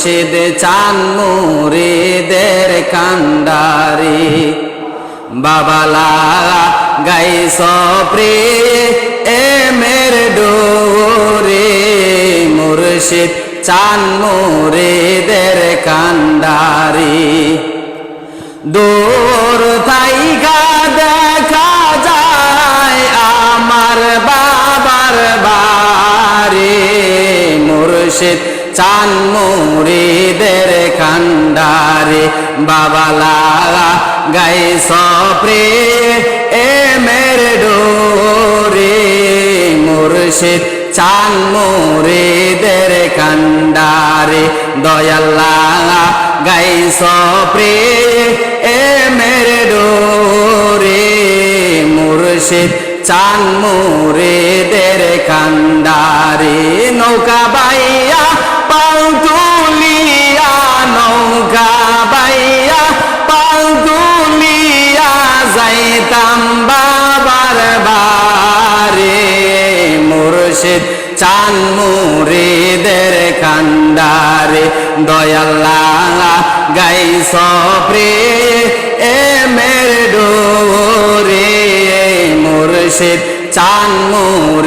মুর্শিদ চান মুরিদের কান্ডারি বাবালা গাইস প্রেমের ডোরে মুর্শিদ চান মুরিদের কান্ডারি দূর থাইকা দেখা যায় আমার বাবার বাড়ি মুর্শিদ চান মুরিদের কান্ডারি বাবালা গাইস প্রেমের ডোরে মুর্শিদ চান মুরিদের কান্ডারি দয়াল্লা গাইস প্রেমের ডোরে মুর্শিদ চান মুরিদের কান্ডারি নৌকা বাইয়া পাও তুলিয়া নৌকা বাইয়া পাও তুলিয়া যাইতাম বাবার বাড়ি মুর্শিদ চান মুরিদের কান্ডারি দয়াল্লা গাইস প্রেমের ডোরে মুর্শিদ চান মুরিদ